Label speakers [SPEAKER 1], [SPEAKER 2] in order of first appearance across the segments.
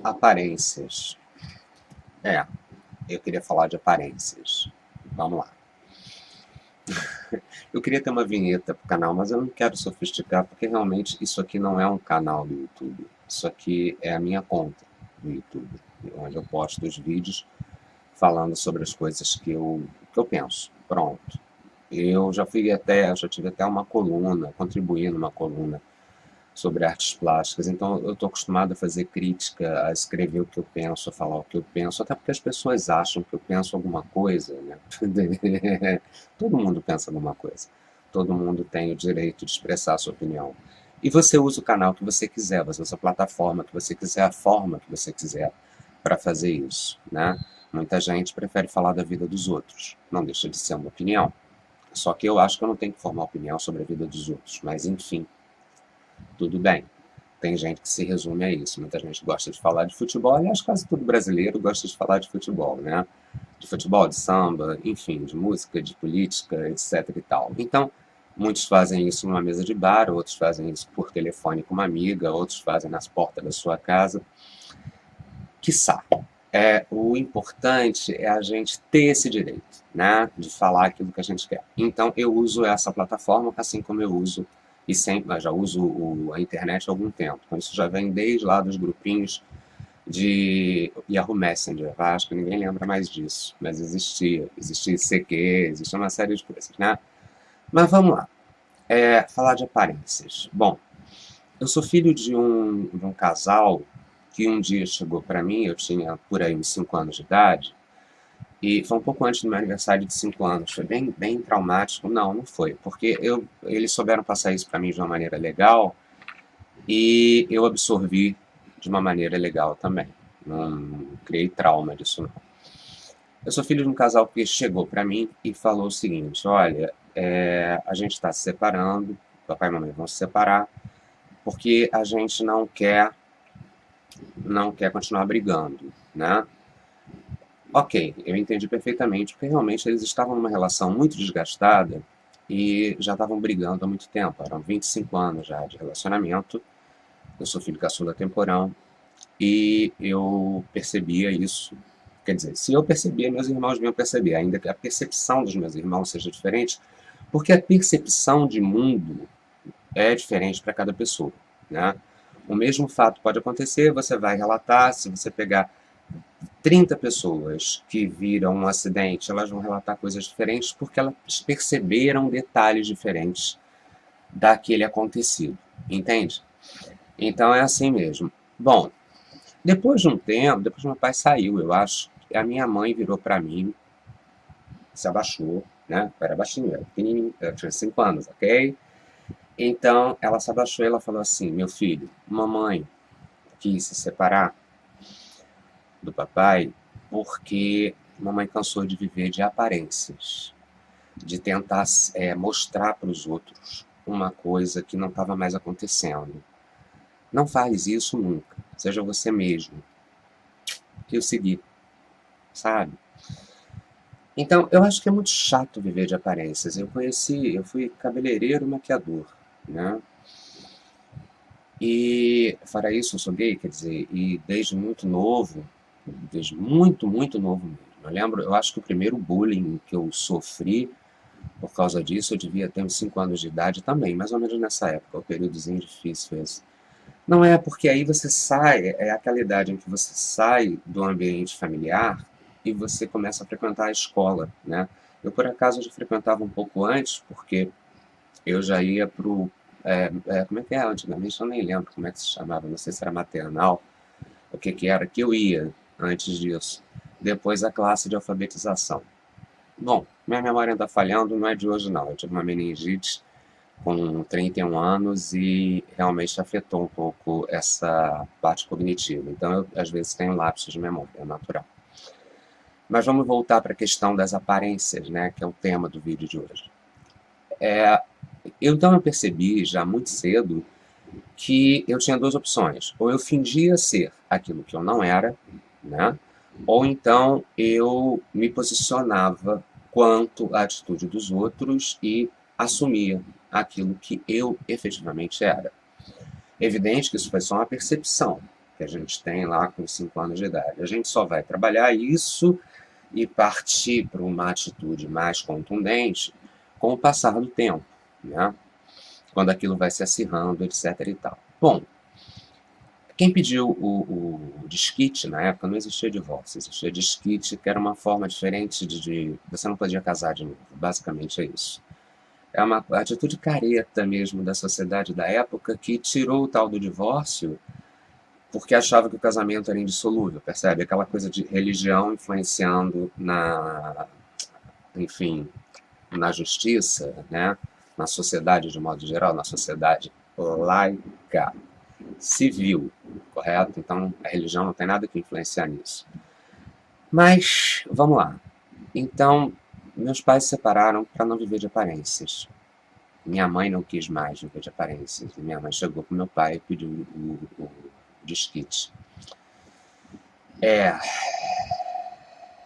[SPEAKER 1] Aparências. Eu queria falar de aparências. Vamos lá. Eu queria ter uma vinheta para o canal, mas eu não quero sofisticar, porque realmente isso aqui não é um canal do YouTube. Isso aqui é a minha conta do YouTube, onde eu posto os vídeos falando sobre as coisas que eu penso. Pronto. Eu já tive até uma coluna, contribuí numa coluna sobre artes plásticas, então eu estou acostumado a fazer crítica, a escrever o que eu penso, a falar o que eu penso, até porque as pessoas acham que eu penso alguma coisa, né? Todo mundo pensa alguma coisa, todo mundo tem o direito de expressar a sua opinião. E você usa o canal que você quiser, você usa a plataforma que você quiser, a forma que você quiser para fazer isso, né? Muita gente prefere falar da vida dos outros, não deixa de ser uma opinião. Só que eu acho que eu não tenho que formar opinião sobre a vida dos outros, mas enfim, tudo bem. Tem gente que se resume a isso. Muita gente gosta de falar de futebol, aliás, quase todo brasileiro gosta de falar de futebol, né? De futebol, de samba, enfim, de música, de política, etc e tal. Então, muitos fazem isso numa mesa de bar, outros fazem isso por telefone com uma amiga, outros fazem nas portas da sua casa. Quiçá. O importante é a gente ter esse direito, né? De falar aquilo que a gente quer. Então, eu uso essa plataforma, assim como eu uso e sempre, já uso a internet há algum tempo. Então, isso já vem desde lá dos grupinhos de Yahoo Messenger. Acho que ninguém lembra mais disso, mas existia. Existia ICQ, existia uma série de coisas, né? Mas vamos lá. Falar de aparências. Bom, eu sou filho de um casal que um dia chegou para mim, eu tinha por aí uns 5 anos de idade, e foi um pouco antes do meu aniversário de 5 anos. Foi bem, bem traumático. Não foi. Porque eles souberam passar isso para mim de uma maneira legal e eu absorvi de uma maneira legal também. Não criei trauma disso, não. Eu sou filho de um casal que chegou para mim e falou o seguinte: olha, a gente está se separando, papai e mamãe vão se separar, porque a gente não quer continuar brigando, né? Ok, eu entendi perfeitamente, porque realmente eles estavam numa relação muito desgastada e já estavam brigando há muito tempo. Eram 25 anos já de relacionamento. Eu sou filho caçula temporão e eu percebia isso. Quer dizer, se eu percebia, meus irmãos deviam perceber, ainda que a percepção dos meus irmãos seja diferente, porque a percepção de mundo é diferente para cada pessoa, né? O mesmo fato pode acontecer, você vai relatar, se você pegar 30 pessoas que viram um acidente, elas vão relatar coisas diferentes porque elas perceberam detalhes diferentes daquele acontecido, entende? Então é assim mesmo. Bom, depois de um tempo, depois que meu pai saiu, eu acho, a minha mãe virou para mim, se abaixou, né? Eu era baixinho, eu era pequenininho, eu tinha 5 anos, ok? Então ela se abaixou e ela falou assim: meu filho, mamãe quis se separar do papai porque mamãe cansou de viver de aparências, de tentar mostrar para os outros uma coisa que não estava mais acontecendo. Não faz isso nunca, seja você mesmo. Que eu segui, sabe? Então, eu acho que é muito chato viver de aparências. Eu fui cabeleireiro maquiador, né? E, fora isso, eu sou gay, quer dizer, e desde muito novo, desde muito, muito novo mesmo. Eu acho que o primeiro bullying que eu sofri por causa disso, eu devia ter uns 5 anos de idade também, mais ou menos nessa época, o períodozinho difícil esse. Não é, porque aí você sai, é aquela idade em que você sai do ambiente familiar e você começa a frequentar a escola, né? Eu, por acaso, já frequentava um pouco antes, porque eu já ia pro... como é que é? Antigamente eu nem lembro como é que se chamava, não sei se era maternal, o que que era, que eu ia antes disso. Depois a classe de alfabetização. Bom, minha memória está falhando, não é de hoje não. Eu tive uma meningite com 31 anos e realmente afetou um pouco essa parte cognitiva. Então, eu, às vezes, tenho lapsos de memória, é natural. Mas vamos voltar para a questão das aparências, né, que é o tema do vídeo de hoje. Então, eu percebi já muito cedo que eu tinha duas opções. Ou eu fingia ser aquilo que eu não era, né, ou então eu me posicionava quanto à atitude dos outros e assumia aquilo que eu efetivamente era. Evidente que isso foi só uma percepção. que a gente tem lá com 5 anos de idade. A gente só vai trabalhar isso e partir para uma atitude mais contundente com o passar do tempo, né? Quando aquilo vai se acirrando, etc. e tal. Bom, quem pediu o desquite, na época não existia divórcio, existia desquite, que era uma forma diferente você não podia casar de novo, basicamente é isso. É uma atitude careta mesmo da sociedade da época que tirou o tal do divórcio porque achava que o casamento era indissolúvel, percebe? Aquela coisa de religião influenciando enfim, na justiça, né? Na sociedade de modo geral, na sociedade laica, civil, correto? Então a religião não tem nada que influenciar nisso. Mas, vamos lá. Então, meus pais se separaram para não viver de aparências. Minha mãe não quis mais viver de aparências. E minha mãe chegou para meu pai e pediu o desquite.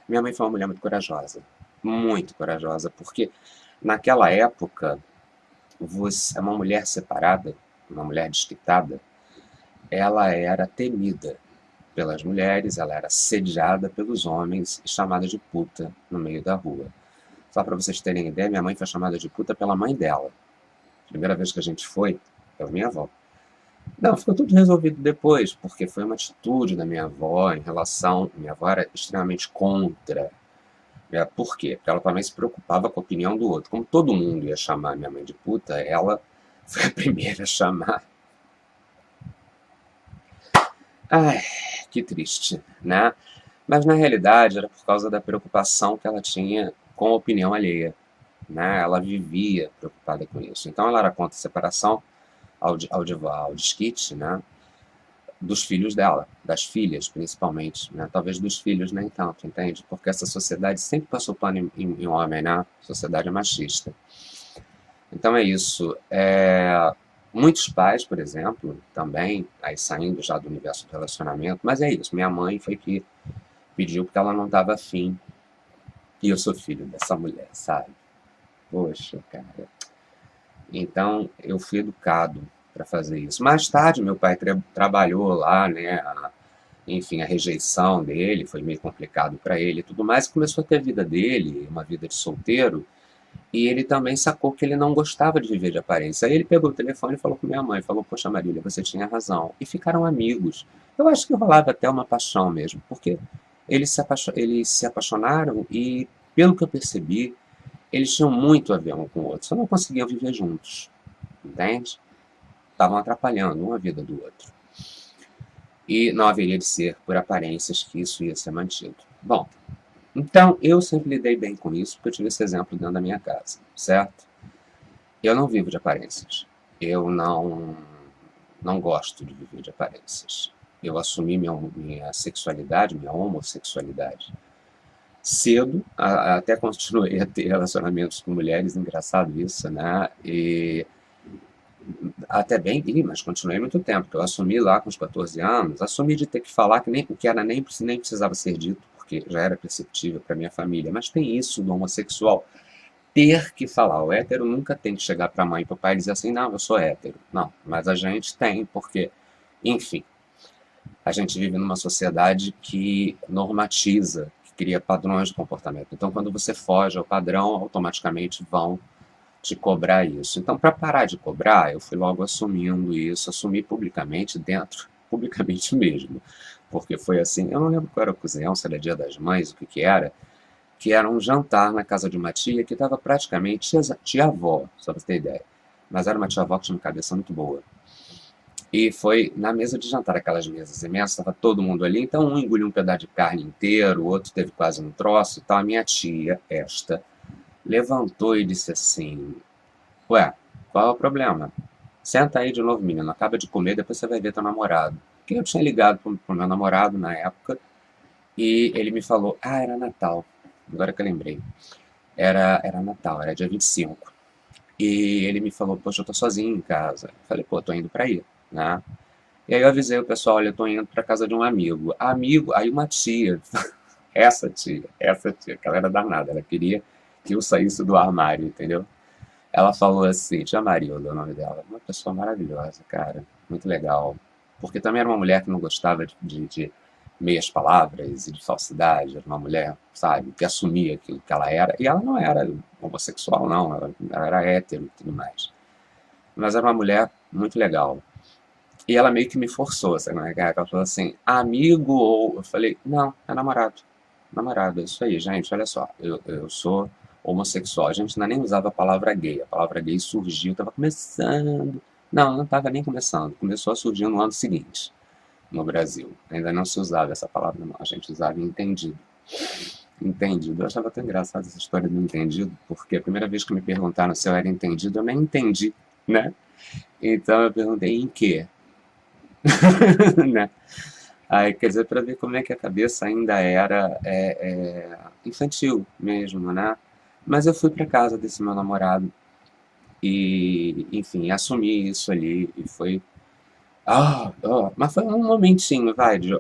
[SPEAKER 1] Minha mãe foi uma mulher muito corajosa, porque naquela época, uma mulher separada, uma mulher desquitada, ela era temida pelas mulheres, ela era sediada pelos homens e chamada de puta no meio da rua. Só para vocês terem ideia, minha mãe foi chamada de puta pela mãe dela. Primeira vez que a gente foi, pela minha avó. Não, ficou tudo resolvido depois, porque foi uma atitude da minha avó em relação. Minha avó era extremamente contra. Por quê? Porque ela também se preocupava com a opinião do outro. Como todo mundo ia chamar minha mãe de puta, ela foi a primeira a chamar. Ai, que triste, né? Mas na realidade era por causa da preocupação que ela tinha com a opinião alheia, né? Ela vivia preocupada com isso. Então ela era contra a separação ao desquite, né? Dos filhos dela, das filhas principalmente, né? Talvez dos filhos nem tanto, entende? Porque essa sociedade sempre passou pano em homem, né? Sociedade machista. Então é isso. Muitos pais, por exemplo, também, aí saindo já do universo do relacionamento, mas é isso. Minha mãe foi que pediu porque ela não estava afim. E eu sou filho dessa mulher, sabe? Poxa, cara. Então eu fui educado para fazer isso. Mais tarde, meu pai trabalhou lá, né? Enfim, a rejeição dele foi meio complicado para ele e tudo mais. Começou a ter a vida dele, uma vida de solteiro, e ele também sacou que ele não gostava de viver de aparência. Aí ele pegou o telefone e falou com minha mãe, falou, poxa Marília, você tinha razão. E ficaram amigos. Eu acho que rolava até uma paixão mesmo, porque eles se apaixonaram e, pelo que eu percebi, eles tinham muito a ver um com o outro, só não conseguiam viver juntos, entende? Estavam atrapalhando um a vida do outro. E não haveria de ser por aparências que isso ia ser mantido. Bom, então eu sempre lidei bem com isso, porque eu tive esse exemplo dentro da minha casa, certo? Eu não vivo de aparências. Eu não gosto de viver de aparências. Eu assumi minha sexualidade, minha homossexualidade cedo, até continuei a ter relacionamentos com mulheres, engraçado isso, né? E até bem, mas continuei muito tempo, porque eu assumi lá com os 14 anos, assumi de ter que falar que nem, o que era nem precisava ser dito, porque já era perceptível para minha família, mas tem isso do homossexual, ter que falar. O hétero nunca tem que chegar para a mãe e para o pai e dizer assim, não, eu sou hétero. Não, mas a gente tem, porque, enfim, a gente vive numa sociedade que normatiza, que cria padrões de comportamento. Então, quando você foge ao padrão, automaticamente vão te cobrar isso. Então, para parar de cobrar, eu fui logo assumindo isso, assumi publicamente mesmo, porque foi assim, eu não lembro qual era a ocasião, se era Dia das Mães, o que era um jantar na casa de uma tia que estava praticamente tia-avó, só para você ter ideia, mas era uma tia-avó que tinha uma cabeça muito boa. E foi na mesa de jantar, aquelas mesas imensas, estava todo mundo ali, então um engoliu um pedaço de carne inteiro, o outro teve quase um troço e tal. A minha tia, levantou e disse assim, ué, qual é o problema? Senta aí de novo, menino, acaba de comer, depois você vai ver teu namorado. Porque eu tinha ligado pro meu namorado na época, e ele me falou, era Natal, agora que eu lembrei. Era Natal, era dia 25. E ele me falou, poxa, eu tô sozinho em casa. Eu falei, pô, tô indo pra aí, né? E aí eu avisei o pessoal, olha, eu tô indo pra casa de um amigo. Amigo, aí uma tia, essa tia, que ela era danada, ela queria que eu saísse do armário, entendeu? Ela falou assim, tia Marilda, o nome dela, uma pessoa maravilhosa, cara, muito legal. porque também era uma mulher que não gostava de meias palavras e de falsidade, era uma mulher, sabe, que assumia aquilo que ela era, e ela não era homossexual, não, ela era hétero e tudo mais. Mas era uma mulher muito legal. E ela meio que me forçou, sabe? Ela falou assim, amigo ou... Eu falei, não, é namorado. Namorado, é isso aí, gente, olha só. Eu sou homossexual. A gente ainda nem usava a palavra gay. A palavra gay surgiu, estava começando. Não estava nem começando. Começou a surgir no ano seguinte, no Brasil. Ainda não se usava essa palavra, não. A gente usava entendido. Entendido. Eu achava tão engraçada essa história do entendido, porque a primeira vez que me perguntaram se eu era entendido, eu nem entendi, né? Então eu perguntei em quê? Né? Aí, quer dizer, para ver como é que a cabeça ainda era infantil mesmo, né? Mas eu fui para casa desse meu namorado e, enfim, assumi isso ali e foi. Mas foi um momentinho, vai, de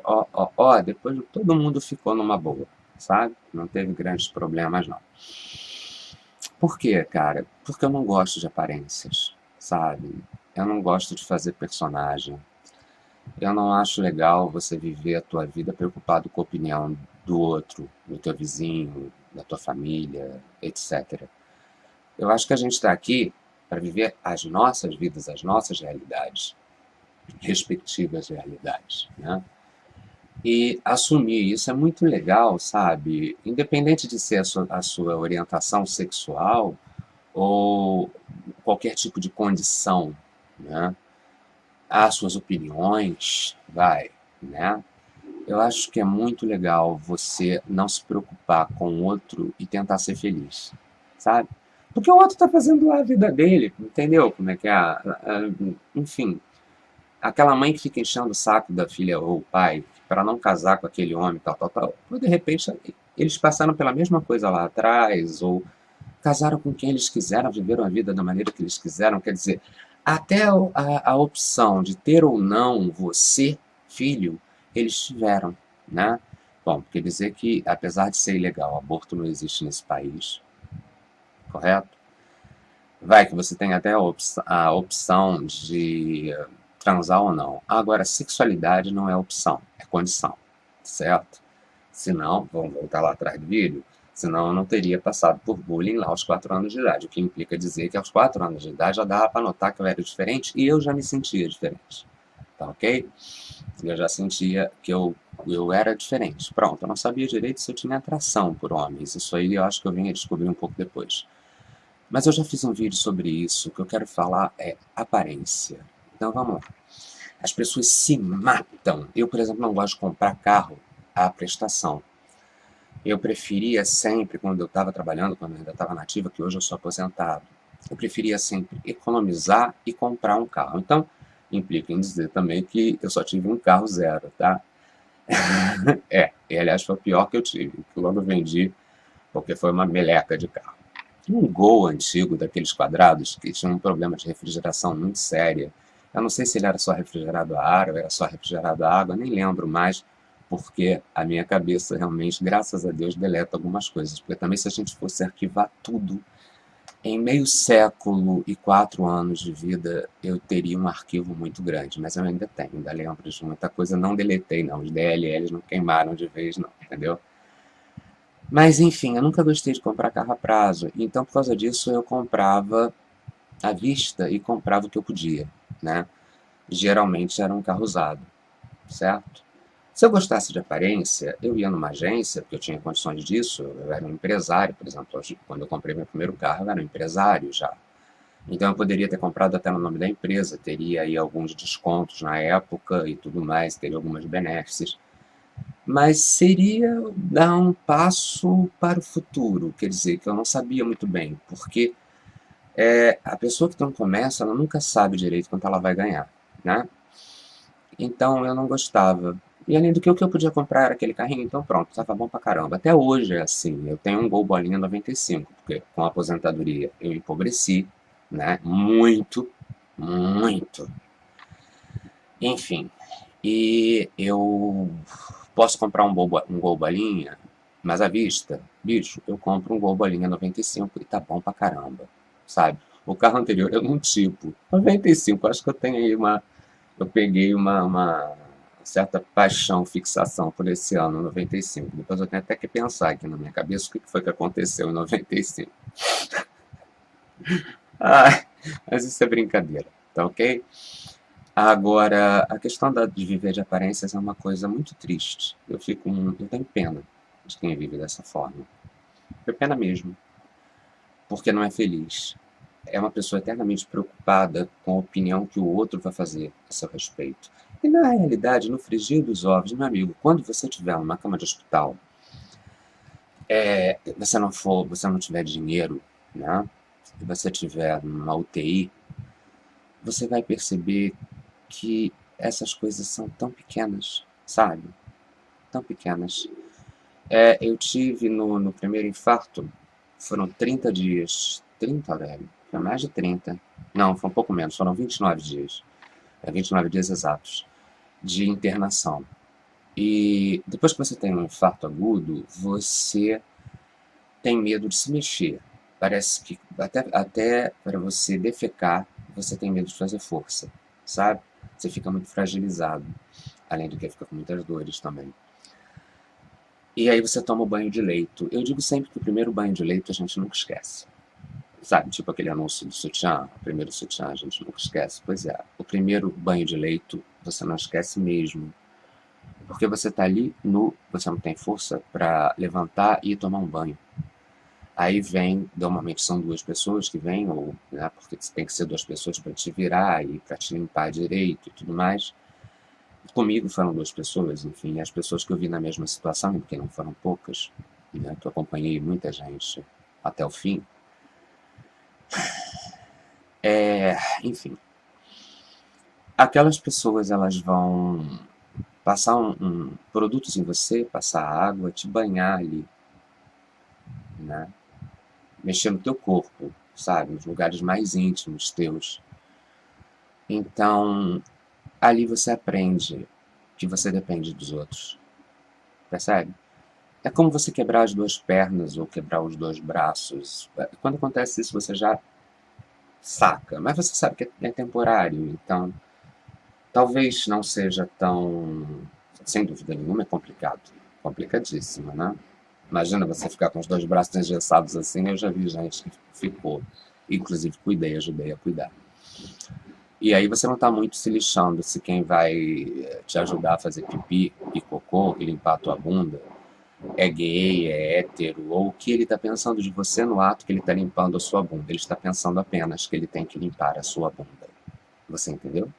[SPEAKER 1] depois todo mundo ficou numa boa, sabe? Não teve grandes problemas, não. Por quê, cara? Porque eu não gosto de aparências, sabe? Eu não gosto de fazer personagem. Eu não acho legal você viver a tua vida preocupado com a opinião do outro, do teu vizinho, da tua família, etc. Eu acho que a gente está aqui para viver as nossas vidas, as nossas realidades, respectivas realidades, né? E assumir isso é muito legal, sabe? Independente de ser a sua orientação sexual ou qualquer tipo de condição, né? As suas opiniões, vai, né? Eu acho que é muito legal você não se preocupar com o outro e tentar ser feliz, sabe? Porque o outro está fazendo a vida dele, entendeu? Como é que é? Enfim, aquela mãe que fica enchendo o saco da filha ou o pai para não casar com aquele homem, tal, tal, tal. Ou de repente eles passaram pela mesma coisa lá atrás, ou casaram com quem eles quiseram, viveram a vida da maneira que eles quiseram. Quer dizer, até a opção de ter ou não você, filho, eles tiveram, né? Bom, quer dizer que, apesar de ser ilegal, aborto não existe nesse país, correto? Vai que você tem até a opção de transar ou não. Agora, sexualidade não é opção, é condição, certo? Senão, vamos voltar lá atrás do vídeo, senão eu não teria passado por bullying lá aos 4 anos de idade, o que implica dizer que aos 4 anos de idade já dava para notar que eu era diferente e eu já me sentia diferente, tá ok? Eu já sentia que eu era diferente. Pronto, eu não sabia direito se eu tinha atração por homens, isso aí eu acho que eu vim a descobrir um pouco depois. Mas eu já fiz um vídeo sobre isso, o que eu quero falar é aparência. Então vamos lá. As pessoas se matam. Eu, por exemplo, não gosto de comprar carro à prestação. Eu preferia sempre, quando eu estava trabalhando, quando eu ainda estava nativa, que hoje eu sou aposentado, eu preferia sempre economizar e comprar um carro. Então, implica em dizer também que eu só tive um carro zero, tá? E aliás foi o pior que eu tive, que logo eu vendi, porque foi uma meleca de carro. Um Gol antigo, daqueles quadrados, que tinha um problema de refrigeração muito séria. Eu não sei se ele era só refrigerado a ar ou era só refrigerado a água, nem lembro mais, porque a minha cabeça realmente, graças a Deus, deleta algumas coisas. Porque também se a gente fosse arquivar tudo, em meio século e 4 anos de vida, eu teria um arquivo muito grande. Mas eu ainda tenho, ainda lembro de muita coisa. Não deletei, não. Os DLLs não queimaram de vez, não, entendeu? Mas enfim, eu nunca gostei de comprar carro a prazo, então por causa disso eu comprava à vista e comprava o que eu podia, né? Geralmente era um carro usado, certo? Se eu gostasse de aparência, eu ia numa agência, porque eu tinha condições disso, eu era um empresário, por exemplo, quando eu comprei meu primeiro carro, eu era um empresário já. Então eu poderia ter comprado até no nome da empresa, teria aí alguns descontos na época e tudo mais, teria algumas benesses. Mas seria dar um passo para o futuro, quer dizer, que eu não sabia muito bem, porque a pessoa que não começa, ela nunca sabe direito quanto ela vai ganhar, né? Então eu não gostava. E além do que, o que eu podia comprar era aquele carrinho, então pronto, estava bom pra caramba. Até hoje é assim, eu tenho um Gol Bolinha 95, porque com a aposentadoria eu empobreci, né? Muito, muito. Enfim, e eu posso comprar um Gol Bolinha, mas à vista, bicho, eu compro um Gol Bolinha 95 e tá bom pra caramba, sabe? O carro anterior era um tipo 95, acho que eu tenho aí eu peguei uma certa paixão, fixação por esse ano, 95. Depois eu tenho até que pensar aqui na minha cabeça o que foi que aconteceu em 95. Ah, mas isso é brincadeira, tá ok? Agora, a questão de viver de aparências é uma coisa muito triste. Eu tenho pena de quem vive dessa forma. Tenho pena mesmo, porque não é feliz. É uma pessoa eternamente preocupada com a opinião que o outro vai fazer a seu respeito. E na realidade, no frigir dos ovos, meu amigo, quando você estiver numa cama de hospital, você não tiver dinheiro, né? E você estiver numa UTI, você vai perceber que essas coisas são tão pequenas, sabe? Tão pequenas. Eu tive no primeiro infarto, foram 30 dias. 30, velho? Foi mais de 30. Não, foi um pouco menos, foram 29 dias. 29 dias exatos de internação. E depois que você tem um infarto agudo, você tem medo de se mexer. Parece que até para você defecar, você tem medo de fazer força, sabe? Você fica muito fragilizado, além de que fica com muitas dores também. E aí você toma o banho de leito. Eu digo sempre que o primeiro banho de leito a gente nunca esquece. Sabe, tipo aquele anúncio do sutiã, o primeiro sutiã a gente nunca esquece. Pois é, o primeiro banho de leito você não esquece mesmo. Porque você tá ali nu, você não tem força para levantar e tomar um banho. Aí vem, normalmente são duas pessoas que vêm, ou, né, porque tem que ser duas pessoas para te virar e para te limpar direito e tudo mais. Comigo foram duas pessoas, enfim, as pessoas que eu vi na mesma situação, porque não foram poucas, né, que eu acompanhei muita gente até o fim. Enfim, aquelas pessoas elas vão passar produtos em você, passar água, te banhar ali, né? Mexer no teu corpo, sabe? Nos lugares mais íntimos teus. Então, ali você aprende que você depende dos outros, percebe? É como você quebrar as duas pernas ou quebrar os dois braços. Quando acontece isso, você já saca, mas você sabe que é temporário, então talvez não seja tão. Sem dúvida nenhuma, é complicado. Complicadíssimo, né? Imagina você ficar com os dois braços engessados assim, eu já vi gente que ficou. Inclusive, ajudei a cuidar. E aí você não está muito se lixando se quem vai te ajudar a fazer pipi e cocô e limpar a tua bunda é gay, é hétero, ou o que ele está pensando de você no ato que ele está limpando a sua bunda. Ele está pensando apenas que ele tem que limpar a sua bunda. Você entendeu?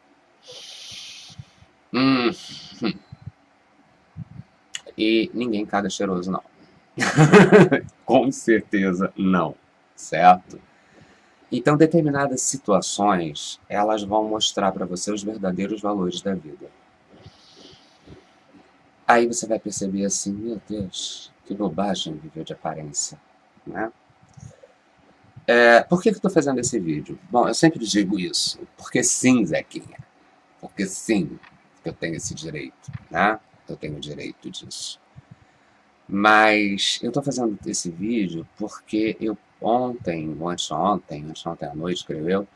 [SPEAKER 1] Hum, e ninguém caga cheiroso, não. Com certeza não, certo? Então, determinadas situações, elas vão mostrar para você os verdadeiros valores da vida. Aí você vai perceber assim, meu Deus, que bobagem viver de aparência, né? Por que eu estou fazendo esse vídeo? Bom, eu sempre digo isso, porque sim, Zequinha, porque sim, eu tenho esse direito, né? Eu tenho o direito disso. Mas eu estou fazendo esse vídeo porque eu ontem à noite, creio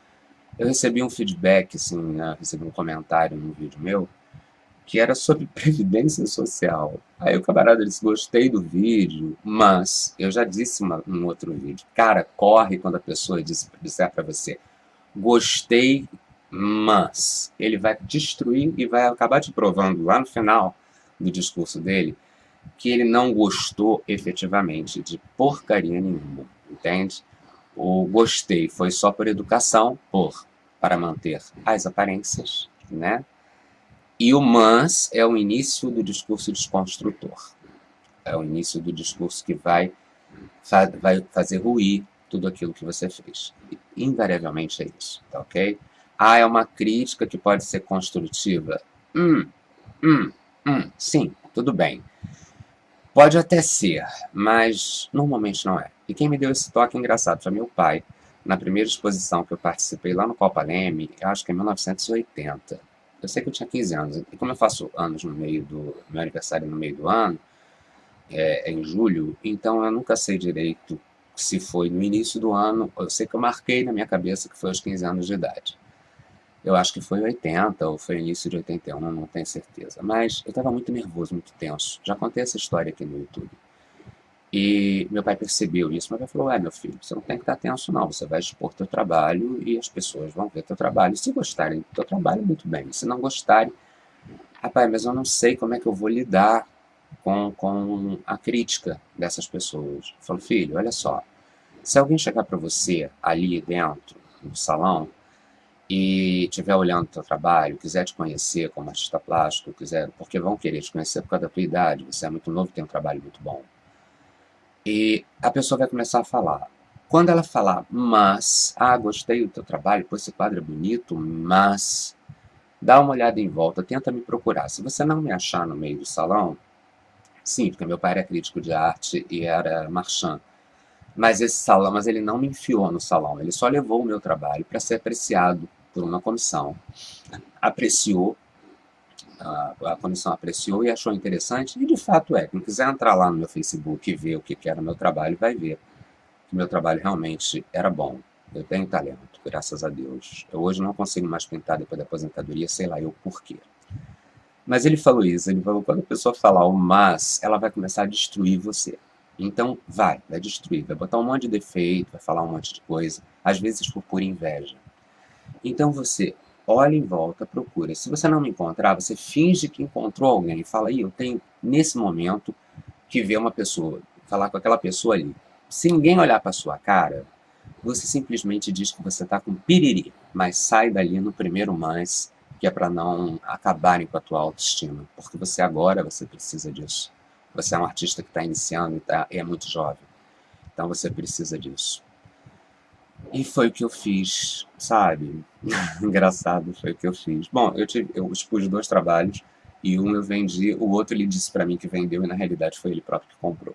[SPEAKER 1] eu recebi um feedback, assim, né? Recebi um comentário num vídeo meu, que era sobre previdência social. Aí o camarada disse, gostei do vídeo, mas eu já disse num outro vídeo, cara, corre quando a pessoa disser para você, gostei, mas ele vai destruir e vai acabar te provando lá no final do discurso dele que ele não gostou efetivamente de porcaria nenhuma, entende? O gostei foi só por educação, para manter as aparências, né? E o mas é o início do discurso desconstrutor. É o início do discurso que vai fazer ruir tudo aquilo que você fez. E, invariavelmente é isso, tá ok? É uma crítica que pode ser construtiva? Sim, tudo bem. Pode até ser, mas normalmente não é. E quem me deu esse toque engraçado foi meu pai, na primeira exposição que eu participei lá no Copa Leme, eu acho que é 1980. Eu sei que eu tinha 15 anos, e como eu faço anos no meio do meu aniversário no meio do ano, em julho, então eu nunca sei direito se foi no início do ano, eu sei que eu marquei na minha cabeça que foi aos 15 anos de idade. Eu acho que foi 80 ou foi início de 81, não tenho certeza. Mas eu estava muito nervoso, muito tenso. Já contei essa história aqui no YouTube. E meu pai percebeu isso. Meu pai falou: meu filho, você não tem que estar tenso, não. Você vai expor teu trabalho e as pessoas vão ver teu trabalho. Se gostarem do teu trabalho, muito bem. Se não gostarem, rapaz, mas eu não sei como é que eu vou lidar com a crítica dessas pessoas. Eu falo: filho, olha só. Se alguém chegar para você ali dentro do salão e estiver olhando o teu trabalho, quiser te conhecer como artista plástico, quiser, porque vão querer te conhecer por causa da tua idade, você é muito novo, tem um trabalho muito bom. E a pessoa vai começar a falar. Quando ela falar, mas, gostei do teu trabalho, pô, esse quadro é bonito, mas, dá uma olhada em volta, tenta me procurar. Se você não me achar no meio do salão, sim, porque meu pai era crítico de arte e era marchand. Mas esse salão, mas ele não me enfiou no salão, ele só levou o meu trabalho para ser apreciado por uma comissão. Apreciou, a comissão apreciou e achou interessante, e de fato é. Quem quiser entrar lá no meu Facebook e ver o que era o meu trabalho, vai ver que meu trabalho realmente era bom. Eu tenho talento, graças a Deus. Eu hoje não consigo mais pintar depois da aposentadoria, sei lá eu por quê. Mas ele falou isso, ele falou, quando a pessoa falar o mas, ela vai começar a destruir você. Então, vai destruir, vai botar um monte de defeito, vai falar um monte de coisa, às vezes por pura inveja. Então você olha em volta, procura. Se você não me encontrar, você finge que encontrou alguém. Fala, eu tenho, nesse momento, que ver uma pessoa, falar com aquela pessoa ali. Se ninguém olhar para sua cara, você simplesmente diz que você está com piriri, mas sai dali no primeiro mais, que é para não acabarem com a tua autoestima, porque você agora você precisa disso. Você é um artista que está iniciando e é muito jovem, então você precisa disso. E foi o que eu fiz, sabe? Engraçado, foi o que eu fiz. Bom, eu expus 2 trabalhos, e um eu vendi, o outro ele disse para mim que vendeu, e na realidade foi ele próprio que comprou.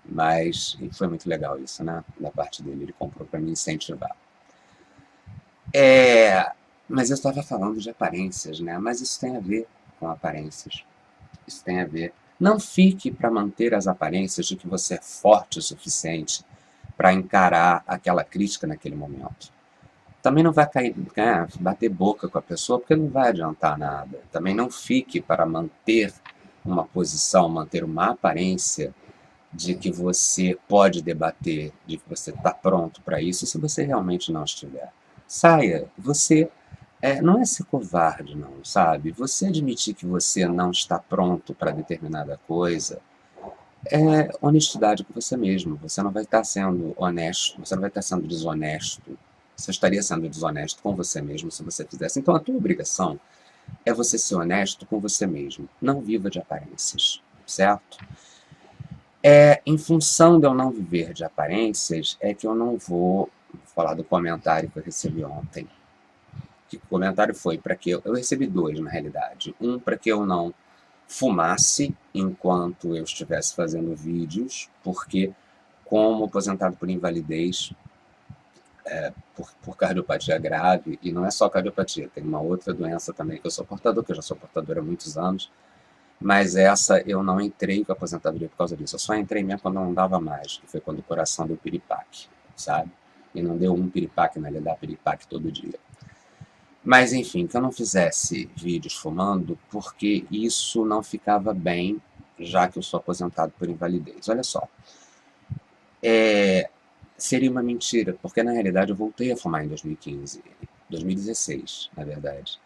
[SPEAKER 1] Mas foi muito legal isso, né? Da parte dele, ele comprou para me incentivar. Mas eu estava falando de aparências, né? Mas isso tem a ver com aparências. Isso tem a ver. Não fique para manter as aparências de que você é forte o suficiente para encarar aquela crítica naquele momento. Também não vai cair, bater boca com a pessoa, porque não vai adiantar nada. Também não fique para manter uma posição, manter uma aparência de que você pode debater, de que você está pronto para isso, se você realmente não estiver. Saia, você não é ser covarde, não, sabe? Você admitir que você não está pronto para determinada coisa é honestidade com você mesmo. Você não vai estar sendo honesto, você não vai estar sendo desonesto. Você estaria sendo desonesto com você mesmo se você fizesse. Então a tua obrigação é você ser honesto com você mesmo. Não viva de aparências, certo? Em função de eu não viver de aparências, é que eu não vou falar do comentário que eu recebi ontem. Que o comentário foi para que eu recebi 2, na realidade. Um para que eu não fumasse enquanto eu estivesse fazendo vídeos, porque como aposentado por invalidez, por cardiopatia grave, e não é só cardiopatia, tem uma outra doença também que eu sou portador, que eu já sou portador há muitos anos, mas essa eu não entrei com a aposentadoria por causa disso. Eu só entrei mesmo quando não dava mais, que foi quando o coração deu piripaque, sabe? E não deu um piripaque, não, ele dá piripaque todo dia. Mas enfim, que eu não fizesse vídeos fumando, porque isso não ficava bem, já que eu sou aposentado por invalidez. Olha só, seria uma mentira, porque na realidade eu voltei a fumar em 2015, 2016, na verdade.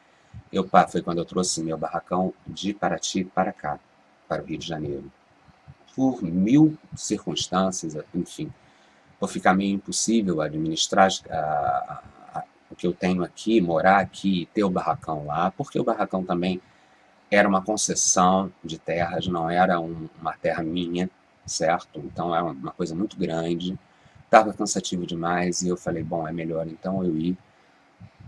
[SPEAKER 1] Foi quando eu trouxe meu barracão de Paraty para cá, para o Rio de Janeiro. Por 1000 circunstâncias, enfim, por ficar meio impossível administrar o que eu tenho aqui, morar aqui e ter o barracão lá, porque o barracão também era uma concessão de terras, não era uma terra minha, certo? Então era uma coisa muito grande, estava cansativo demais, e eu falei, bom, é melhor então eu ir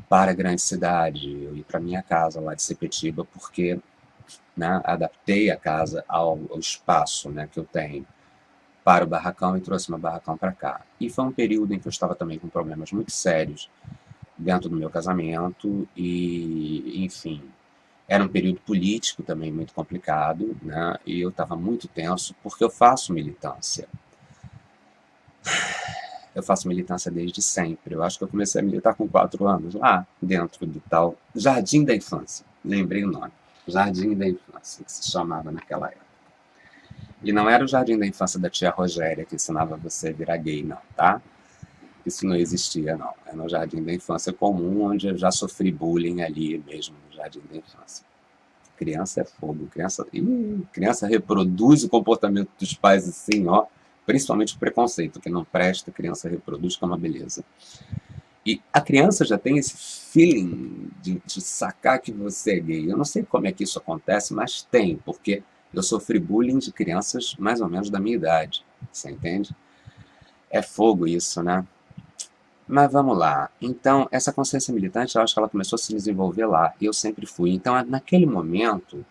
[SPEAKER 1] para a grande cidade, eu ir para minha casa lá de Sepetiba, porque, né, adaptei a casa ao espaço, né, que eu tenho para o barracão e trouxe meu barracão para cá. E foi um período em que eu estava também com problemas muito sérios dentro do meu casamento e, enfim, era um período político também muito complicado, né, e eu estava muito tenso porque eu faço militância. eu faço militância desde sempre. Eu acho que eu comecei a militar com 4 anos, lá dentro do tal Jardim da Infância. Lembrei o nome. Jardim da Infância, que se chamava naquela época. E não era o Jardim da Infância da tia Rogéria, que ensinava você a virar gay, não, tá? Isso não existia, não. Era no Jardim da Infância comum, onde eu já sofri bullying ali mesmo, no Jardim da Infância. Criança é fogo. Criança reproduz o comportamento dos pais assim, ó. Principalmente o preconceito, que não presta, criança reproduz, que é uma beleza. E a criança já tem esse feeling de sacar que você é gay. Eu não sei como é que isso acontece, mas tem, porque eu sofri bullying de crianças mais ou menos da minha idade. Você entende? É fogo isso, né? Mas vamos lá. Então, essa consciência militante, eu acho que ela começou a se desenvolver lá. E eu sempre fui. Então, naquele momento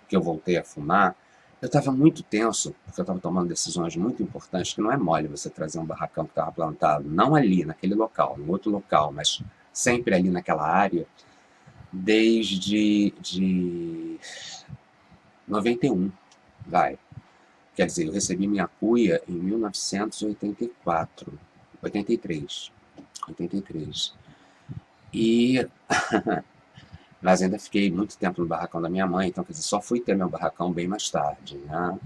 [SPEAKER 1] que eu voltei a fumar, eu estava muito tenso, porque eu estava tomando decisões muito importantes, que não é mole você trazer um barracão que estava plantado, não ali, naquele local, em outro local, mas sempre ali naquela área, desde 91, vai. Quer dizer, eu recebi minha cuia em 1984, 83. E mas ainda fiquei muito tempo no barracão da minha mãe, então quer dizer, só fui ter meu barracão bem mais tarde, né?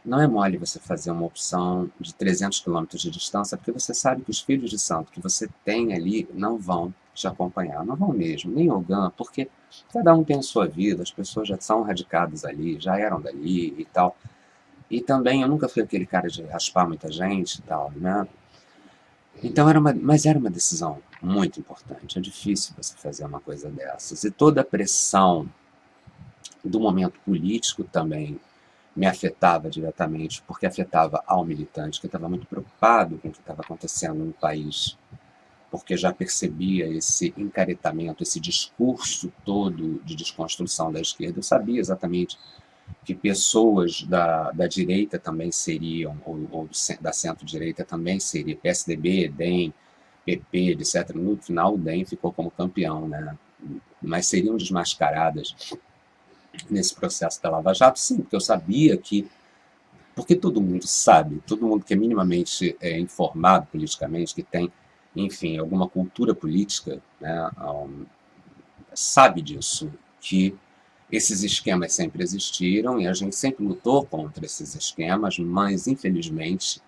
[SPEAKER 1] Não é mole você fazer uma opção de 300 quilômetros de distância, porque você sabe que os filhos de santo que você tem ali não vão te acompanhar, não vão mesmo, nem Ogã, porque cada um tem a sua vida, as pessoas já são radicadas ali, já eram dali e tal. E também eu nunca fui aquele cara de raspar muita gente e tal, né? Então mas era uma decisão muito importante. É difícil você fazer uma coisa dessas. E toda a pressão do momento político também me afetava diretamente, porque afetava ao militante, que estava muito preocupado com o que estava acontecendo no país, porque já percebia esse encaretamento, esse discurso todo de desconstrução da esquerda. Eu sabia exatamente que pessoas da direita também seriam, ou da centro-direita também seria, PSDB, DEM, PP, etc. No final, o DEM ficou como campeão, né? Mas seriam desmascaradas nesse processo da Lava Jato, sim, porque eu sabia que, porque todo mundo sabe, todo mundo que é minimamente informado politicamente, que tem, enfim, alguma cultura política, né, sabe disso, que esses esquemas sempre existiram e a gente sempre lutou contra esses esquemas, mas, infelizmente,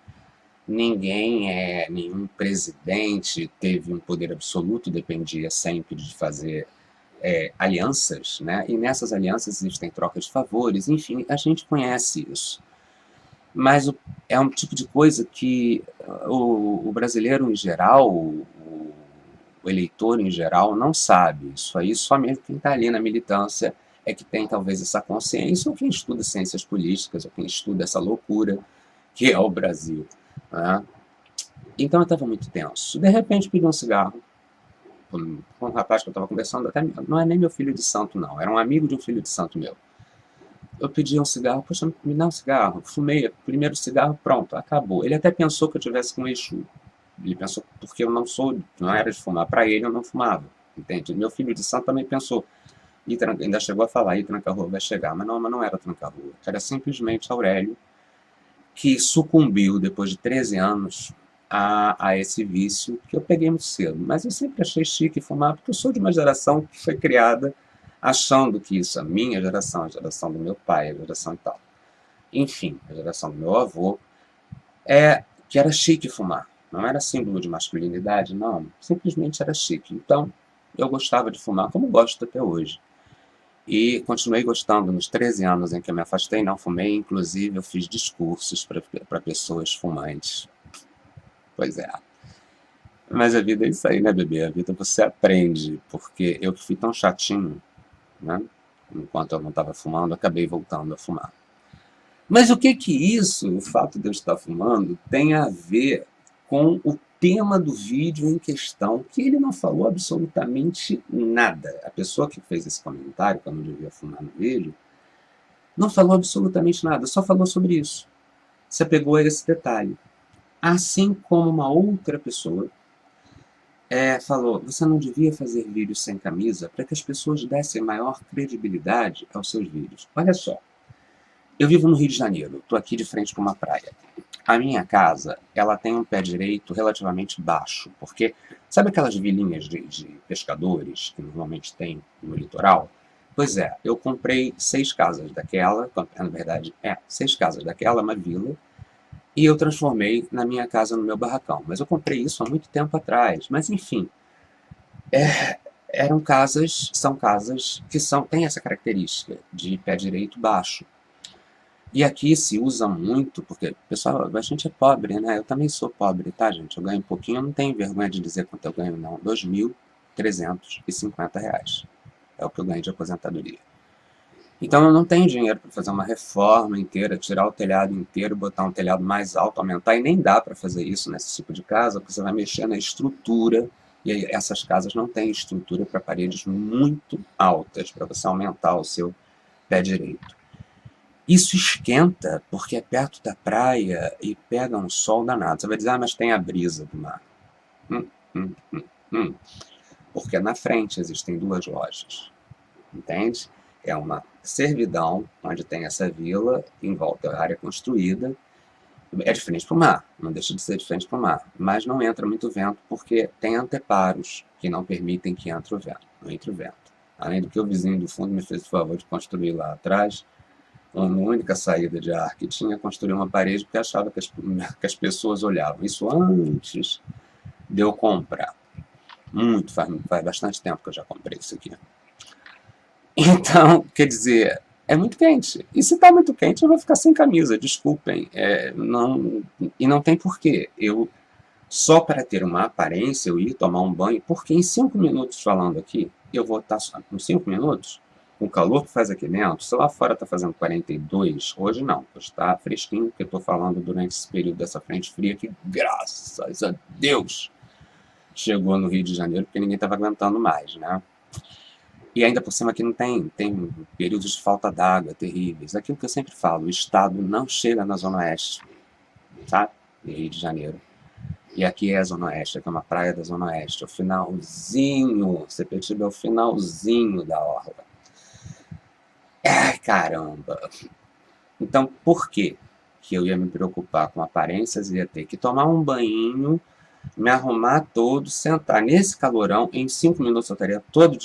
[SPEAKER 1] nenhum presidente teve um poder absoluto, dependia sempre de fazer alianças, né? E nessas alianças existem trocas de favores, enfim, a gente conhece isso. Mas é um tipo de coisa que o brasileiro em geral, o eleitor em geral, não sabe. Isso aí só mesmo quem está ali na militância é que tem talvez essa consciência, ou quem estuda ciências políticas, ou quem estuda essa loucura que é o Brasil, né? Então eu estava muito tenso. De repente pedi um cigarro com um rapaz que eu estava conversando, até não é nem meu filho de santo, não, era um amigo de um filho de santo meu. Eu pedi um cigarro, poxa, me dá um cigarro. Fumei o primeiro cigarro, pronto, acabou. Ele até pensou que eu tivesse com Exu. Ele pensou, porque eu não era de fumar. Para ele, eu não fumava, entende? Meu filho de santo também pensou. Ainda chegou a falar, Tranca-Rua vai chegar. Mas não era Tranca-Rua. Era simplesmente Aurélio, que sucumbiu, depois de 13 anos, a esse vício que eu peguei muito cedo. Mas eu sempre achei chique fumar, porque eu sou de uma geração que foi criada achando que isso, a minha geração, a geração do meu pai, a geração e tal, enfim, a geração do meu avô, que era chique fumar. Não era símbolo de masculinidade, não. Simplesmente era chique. Então, eu gostava de fumar, como gosto até hoje. E continuei gostando nos 13 anos em que eu me afastei, não fumei. Inclusive, eu fiz discursos para pessoas fumantes. Pois é. Mas a vida é isso aí, né, bebê? A vida você aprende, porque eu que fui tão chatinho, né? Enquanto eu não estava fumando, acabei voltando a fumar. Mas o que isso, o fato de eu estar fumando, tem a ver com o tema do vídeo em questão, que ele não falou absolutamente nada. A pessoa que fez esse comentário, que eu não devia fumar no vídeo, não falou absolutamente nada, só falou sobre isso. Você pegou esse detalhe. Assim como uma outra pessoa falou, você não devia fazer vídeos sem camisa para que as pessoas dessem maior credibilidade aos seus vídeos. Olha só, eu vivo no Rio de Janeiro, estou aqui de frente para uma praia. a minha casa, ela tem um pé direito relativamente baixo, porque sabe aquelas vilinhas de pescadores que normalmente tem no litoral? Pois é, eu comprei 6 casas daquela, na verdade, 6 casas daquela, uma vila, e eu transformei na minha casa, no meu barracão. Mas eu comprei isso há muito tempo atrás. Mas enfim, são casas que têm essa característica de pé direito baixo. E aqui se usa muito, porque o pessoal, a gente é pobre, né? Eu também sou pobre, tá, gente? Eu ganho um pouquinho, eu não tenho vergonha de dizer quanto eu ganho, não. R$ 2.350. É o que eu ganho de aposentadoria. Então eu não tenho dinheiro para fazer uma reforma inteira, tirar o telhado inteiro, botar um telhado mais alto, aumentar, e nem dá para fazer isso nesse tipo de casa, porque você vai mexer na estrutura, e aí essas casas não têm estrutura para paredes muito altas, para você aumentar o seu pé direito. Isso esquenta, porque é perto da praia e pega um sol danado. Você vai dizer, mas tem a brisa do mar. Hum, hum, hum, hum. Porque na frente existem 2 lojas, entende? É uma servidão, onde tem essa vila, em volta a área construída. É diferente para o mar, não deixa de ser diferente para o mar. Mas não entra muito vento, porque tem anteparos que não permitem que entre o vento. Não entre o vento. Além do que o vizinho do fundo me fez o favor de construir lá atrás, uma única saída de ar que tinha, construir uma parede porque achava que as pessoas olhavam. Isso antes de eu comprar. Faz bastante tempo que eu já comprei isso aqui. Então, quer dizer, é muito quente. E se está muito quente, eu vou ficar sem camisa, desculpem. E não tem porquê. Só para ter uma aparência, eu ir tomar um banho, porque em 5 minutos falando aqui, eu vou estar com 5 minutos, com o calor que faz aqui dentro, se lá fora está fazendo 42, hoje não, hoje está fresquinho, porque eu estou falando durante esse período dessa frente fria que, graças a Deus, chegou no Rio de Janeiro, porque ninguém estava aguentando mais, né? E ainda por cima aqui não tem períodos de falta d'água terríveis. Aquilo que eu sempre falo, o Estado não chega na Zona Oeste, sabe? Do Rio de Janeiro. E aqui é a Zona Oeste, aqui é uma praia da Zona Oeste. O finalzinho, Sepetiba é o finalzinho da orla. Ai, caramba! Então, por que eu ia me preocupar com aparências e ia ter que tomar um banho, me arrumar todo, sentar nesse calorão, em 5 minutos eu estaria todo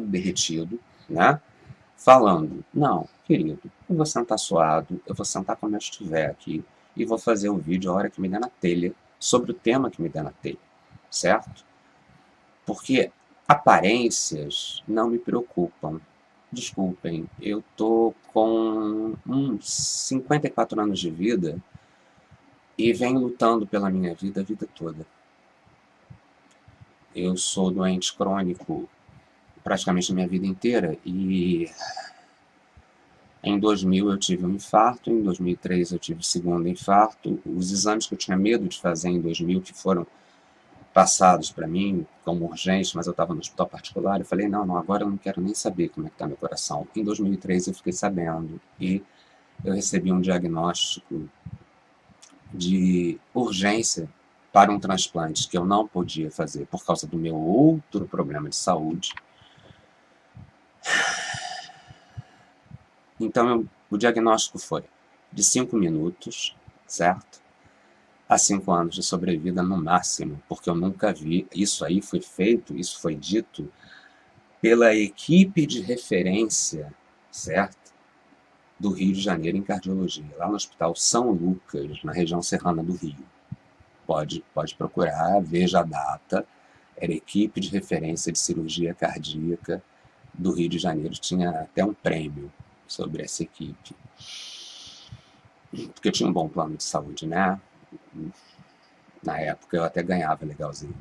[SPEAKER 1] derretido, né? Falando, não, querido, eu vou sentar suado, eu vou sentar quando eu estiver aqui e vou fazer um vídeo a hora que me der na telha, sobre o tema que me der na telha, certo? Porque aparências não me preocupam. Desculpem, eu tô com uns 54 anos de vida e venho lutando pela minha vida a vida toda. Eu sou doente crônico praticamente a minha vida inteira e em 2000 eu tive um infarto, em 2003 eu tive o segundo infarto. Os exames que eu tinha medo de fazer em 2000, que foram passados para mim como urgentes, mas eu estava no hospital particular, eu falei, não, agora eu não quero nem saber como é que está meu coração. Em 2003 eu fiquei sabendo e eu recebi um diagnóstico de urgência para um transplante que eu não podia fazer por causa do meu outro problema de saúde. Então, o diagnóstico foi de 5 minutos, certo? A 5 anos de sobrevida no máximo, porque eu nunca vi. Isso aí foi feito, isso foi dito pela equipe de referência, certo? Do Rio de Janeiro em cardiologia, lá no Hospital São Lucas, na região serrana do Rio. Pode procurar, veja a data. Era equipe de referência de cirurgia cardíaca do Rio de Janeiro. Tinha até um prêmio sobre essa equipe. Porque eu tinha um bom plano de saúde, né? Na época eu até ganhava legalzinho.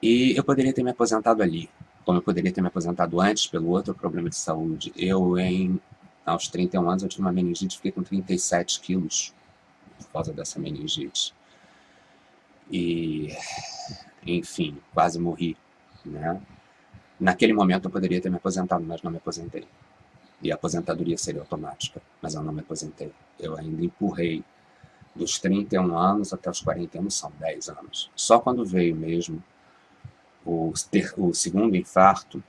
[SPEAKER 1] E eu poderia ter me aposentado ali, como eu poderia ter me aposentado antes pelo outro problema de saúde. Aos 31 anos eu tive uma meningite, fiquei com 37 quilos por causa dessa meningite. E, enfim, quase morri, né? Naquele momento eu poderia ter me aposentado, mas não me aposentei. E a aposentadoria seria automática, mas eu não me aposentei. Eu ainda empurrei dos 31 anos até os 41, são 10 anos. Só quando veio mesmo o segundo infarto,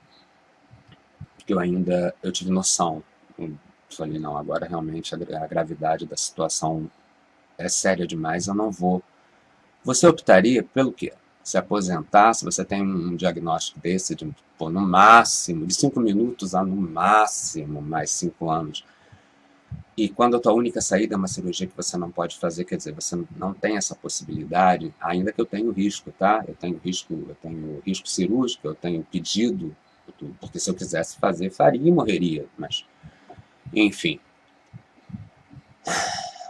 [SPEAKER 1] que eu tive noção. Eu falei, não, agora realmente a gravidade da situação é séria demais, eu não vou. Você optaria pelo quê? Se aposentar, se você tem um diagnóstico desse, de, pô, no máximo, de 5 minutos a no máximo mais 5 anos, e quando a tua única saída é uma cirurgia que você não pode fazer, quer dizer, você não tem essa possibilidade, ainda que eu tenha risco, tá? Eu tenho risco cirúrgico, eu tenho pedido, porque se eu quisesse fazer, faria e morreria, mas, enfim.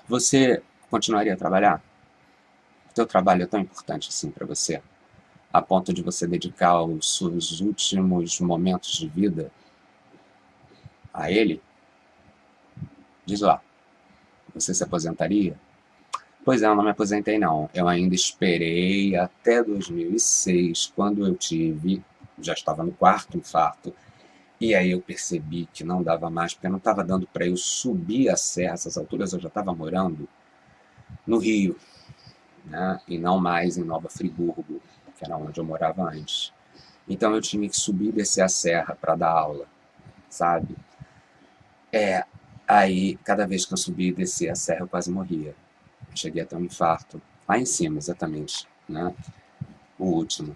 [SPEAKER 1] Você continuaria a trabalhar? O teu trabalho é tão importante assim para você, a ponto de você dedicar os seus últimos momentos de vida a ele? Diz lá, você se aposentaria? Pois é, eu não me aposentei não. Eu ainda esperei até 2006, quando eu tive, já estava no quarto infarto, e aí eu percebi que não dava mais, porque não estava dando para eu subir a serra. Essas alturas eu já estava morando no Rio, né? E não mais em Nova Friburgo, que era onde eu morava antes. Então eu tinha que subir e descer a serra para dar aula, sabe? Aí cada vez que eu subia e descia a serra eu quase morria. Eu cheguei a ter um infarto, lá em cima exatamente, né? O último.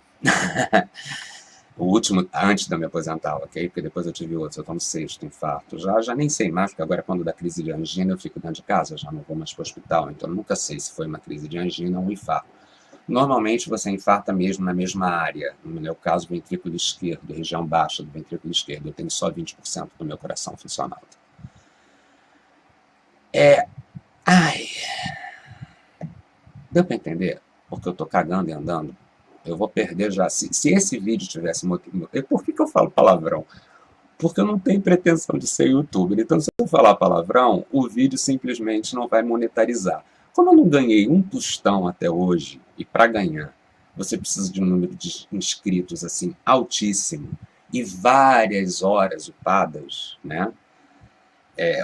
[SPEAKER 1] O último antes de eu me aposentar, ok? Porque depois eu tive outro, eu estou no sexto infarto. Já nem sei mais, porque agora quando dá crise de angina eu fico dentro de casa, já não vou mais para o hospital, então eu nunca sei se foi uma crise de angina ou um infarto. Normalmente você infarta mesmo na mesma área, no meu caso ventrículo esquerdo, região baixa do ventrículo esquerdo, eu tenho só 20% do meu coração funcionando. Ai, deu para entender? Porque eu estou cagando e andando. Eu vou perder já. Se esse vídeo tivesse motivo. Por que eu falo palavrão? Porque eu não tenho pretensão de ser youtuber. Então, se eu falar palavrão, o vídeo simplesmente não vai monetarizar. Como eu não ganhei um tostão até hoje, e para ganhar, você precisa de um número de inscritos assim altíssimo e várias horas upadas, né?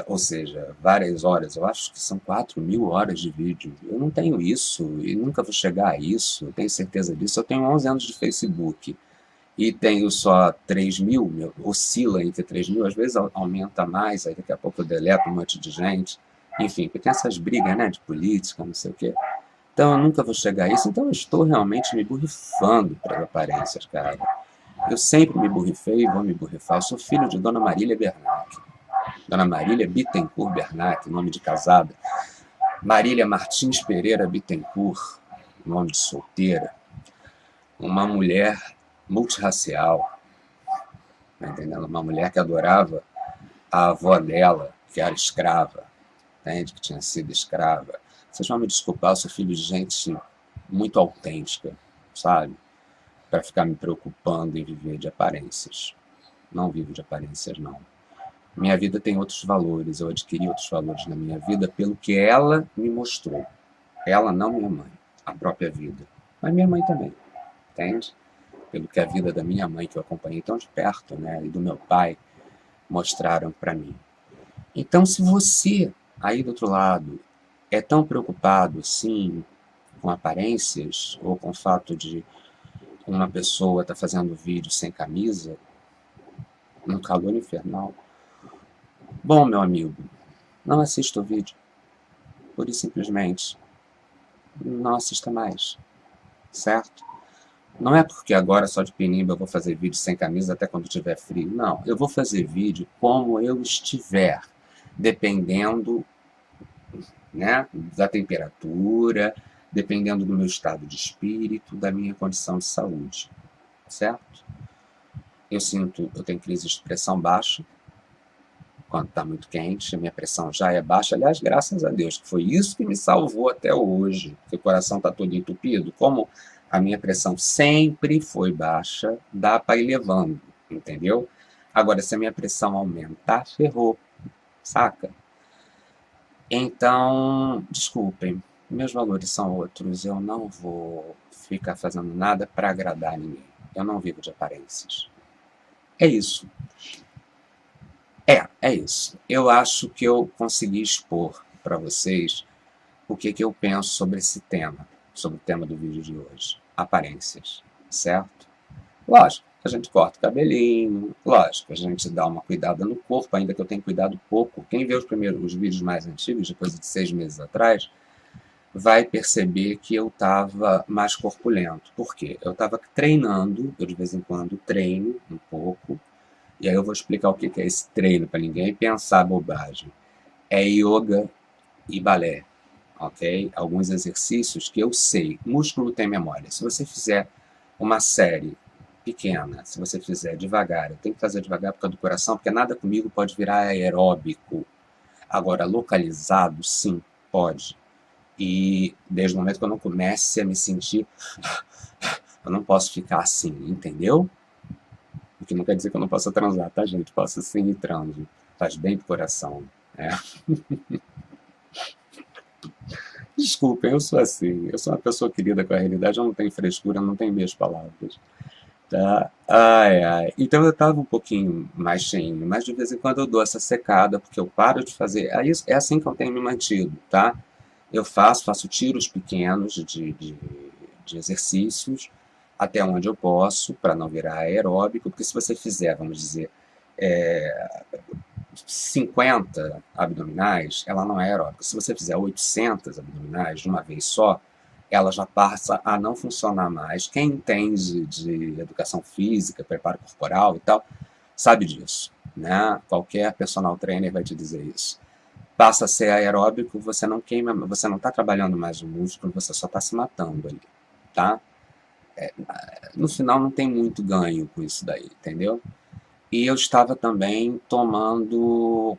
[SPEAKER 1] Ou seja, várias horas, eu acho que são 4.000 horas de vídeo. Eu não tenho isso e nunca vou chegar a isso, eu tenho certeza disso. Eu tenho 11 anos de Facebook e tenho só 3.000, oscila entre 3.000, às vezes aumenta mais, aí daqui a pouco eu deleto um monte de gente. Enfim, porque tem essas brigas, né, de política, não sei o quê. Então eu nunca vou chegar a isso, então eu estou realmente me borrifando para as aparências, cara. Eu sempre me borrifei e vou me borrifar. Eu sou filho de Dona Marília Bernac. Dona Marília Bittencourt Bernac, nome de casada. Marília Martins Pereira Bittencourt, nome de solteira. Uma mulher multirracial, tá entendendo? Uma mulher que adorava a avó dela, que era escrava, entende? Que tinha sido escrava. Vocês vão me desculpar, eu sou filho de gente muito autêntica, sabe? Para ficar me preocupando em viver de aparências. Não vivo de aparências, não. Minha vida tem outros valores, eu adquiri outros valores na minha vida pelo que ela me mostrou. Ela, não minha mãe, a própria vida. Mas minha mãe também, entende? Pelo que a vida da minha mãe, que eu acompanhei tão de perto, né, e do meu pai, mostraram para mim. Então, se você, aí do outro lado, é tão preocupado, assim, com aparências, ou com o fato de uma pessoa estar fazendo vídeo sem camisa, num calor infernal, bom, meu amigo, não assista o vídeo. Pura e simplesmente, não assista mais, certo? Não é porque agora só de pinimba eu vou fazer vídeo sem camisa até quando tiver frio. Não, eu vou fazer vídeo como eu estiver, dependendo, né, da temperatura, dependendo do meu estado de espírito, da minha condição de saúde, certo? Eu tenho crise de pressão baixa, quando está muito quente, a minha pressão já é baixa. Aliás, graças a Deus, que foi isso que me salvou até hoje, porque o coração está todo entupido. Como a minha pressão sempre foi baixa, dá para ir levando, entendeu? Agora, se a minha pressão aumentar, ferrou, saca? Então, desculpem, meus valores são outros, eu não vou ficar fazendo nada para agradar ninguém. Eu não vivo de aparências. É isso. É isso. Eu acho que eu consegui expor para vocês o que eu penso sobre esse tema, sobre o tema do vídeo de hoje. Aparências, certo? Lógico, a gente corta o cabelinho, lógico, a gente dá uma cuidada no corpo, ainda que eu tenha cuidado pouco. Quem vê os vídeos mais antigos, de coisa de 6 meses atrás, vai perceber que eu estava mais corpulento. Por quê? Eu estava treinando, eu de vez em quando treino um pouco, e aí eu vou explicar o que é esse treino para ninguém pensar bobagem. É yoga e balé, ok? Alguns exercícios que eu sei, músculo tem memória. Se você fizer uma série pequena, se você fizer devagar, eu tenho que fazer devagar por causa do coração, porque nada comigo pode virar aeróbico. Agora, localizado, sim, pode. E desde o momento que eu não comece a me sentir, eu não posso ficar assim, entendeu? O que não quer dizer que eu não possa transar, tá, gente? Posso sim ir transo. Faz bem pro coração. É. Desculpem, eu sou assim. Eu sou uma pessoa querida com a realidade, eu não tenho frescura, eu não tenho meias palavras. Tá? Ai, ai. Então eu tava um pouquinho mais cheinho, mas de vez em quando eu dou essa secada, porque eu paro de fazer. É assim que eu tenho me mantido, tá? Eu faço tiros pequenos de exercícios até onde eu posso, para não virar aeróbico, porque se você fizer, vamos dizer, é, 50 abdominais, ela não é aeróbica. Se você fizer 800 abdominais de uma vez só, ela já passa a não funcionar mais. Quem entende de educação física, preparo corporal e tal, sabe disso, né? Qualquer personal trainer vai te dizer isso. Passa a ser aeróbico, você não queima, você não está trabalhando mais o músculo, você só está se matando ali, tá? No final não tem muito ganho com isso daí, entendeu? E eu estava também tomando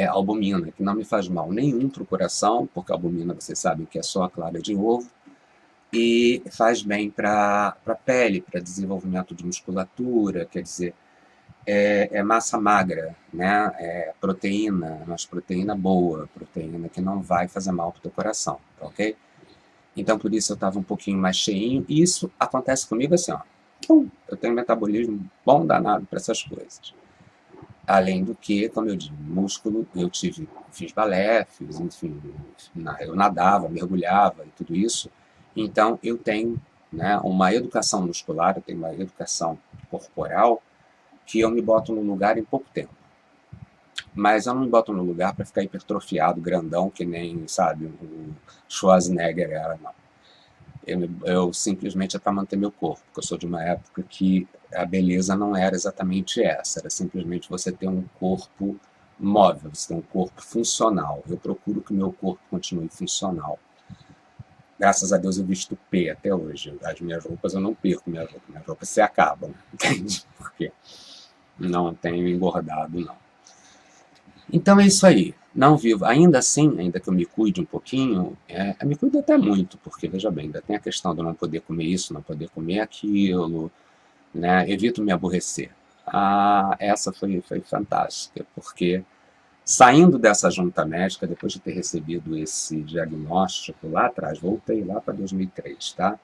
[SPEAKER 1] albumina, que não me faz mal nenhum para o coração, porque a albumina, vocês sabem que é só a clara de ovo, e faz bem para a pele, para desenvolvimento de musculatura, quer dizer, é massa magra, né? É proteína, mas proteína boa, proteína que não vai fazer mal para o teu coração, tá ok? Então, por isso eu estava um pouquinho mais cheinho, e isso acontece comigo assim, ó. Eu tenho um metabolismo bom danado para essas coisas. Além do que, como eu digo, músculo, fiz balé, enfim, eu nadava, mergulhava e tudo isso. Então, eu tenho, né, uma educação muscular, eu tenho uma educação corporal que eu me boto no lugar em pouco tempo. Mas eu não me boto no lugar para ficar hipertrofiado, grandão, que nem, sabe, o Schwarzenegger era, não. Eu simplesmente é para manter meu corpo, porque eu sou de uma época que a beleza não era exatamente essa, era simplesmente você ter um corpo móvel, você ter um corpo funcional. Eu procuro que o meu corpo continue funcional. Graças a Deus eu visto P até hoje. As minhas roupas eu não perco, minhas roupas se acabam, entende? Porque não tenho engordado, não. Então é isso aí. Não vivo. Ainda assim, ainda que eu me cuide um pouquinho, eu me cuido até muito, porque, veja bem, ainda tem a questão de eu não poder comer isso, não poder comer aquilo, né? Evito me aborrecer. Essa foi fantástica, porque saindo dessa junta médica, depois de ter recebido esse diagnóstico lá atrás, voltei lá para 2003, tá?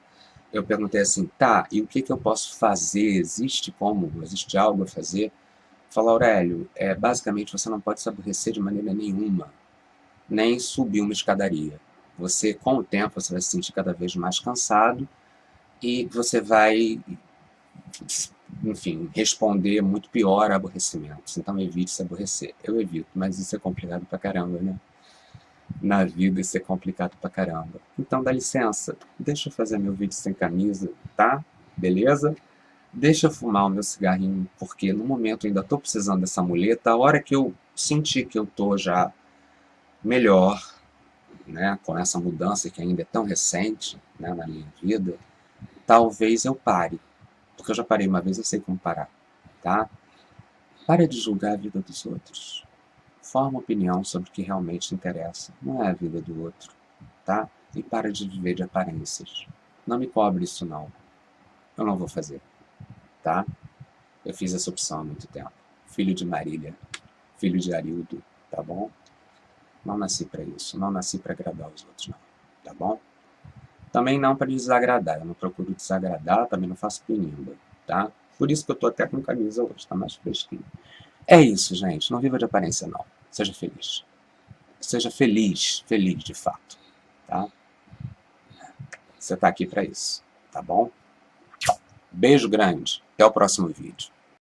[SPEAKER 1] Eu perguntei assim, tá, e o que eu posso fazer? Existe algo a fazer? Fala, Aurélio, basicamente você não pode se aborrecer de maneira nenhuma, nem subir uma escadaria. Você, com o tempo, você vai se sentir cada vez mais cansado e você vai, enfim, responder muito pior a aborrecimentos. Então evite se aborrecer. Eu evito, mas isso é complicado pra caramba, né? Na vida isso é complicado pra caramba. Então dá licença, deixa eu fazer meu vídeo sem camisa, tá? Beleza? Deixa eu fumar o meu cigarrinho, porque no momento eu ainda estou precisando dessa muleta. A hora que eu sentir que eu estou já melhor, né, com essa mudança que ainda é tão recente, né, na minha vida, talvez eu pare. Porque eu já parei uma vez, eu sei como parar, tá? Para de julgar a vida dos outros. Forma opinião sobre o que realmente te interessa. Não é a vida do outro, tá? E para de viver de aparências. Não me cobre isso, não. Eu não vou fazer, tá? Eu fiz essa opção há muito tempo. Filho de Marília, filho de Arildo, tá bom? Não nasci para isso, não nasci para agradar os outros, não, tá bom? Também não para desagradar, eu não procuro desagradar, também não faço pinimba, tá? Por isso que eu tô até com camisa hoje, tá mais fresquinho. É isso, gente, não viva de aparência, não. Seja feliz. Seja feliz, feliz de fato, tá? Você tá aqui para isso, tá bom? Beijo grande, até o próximo vídeo.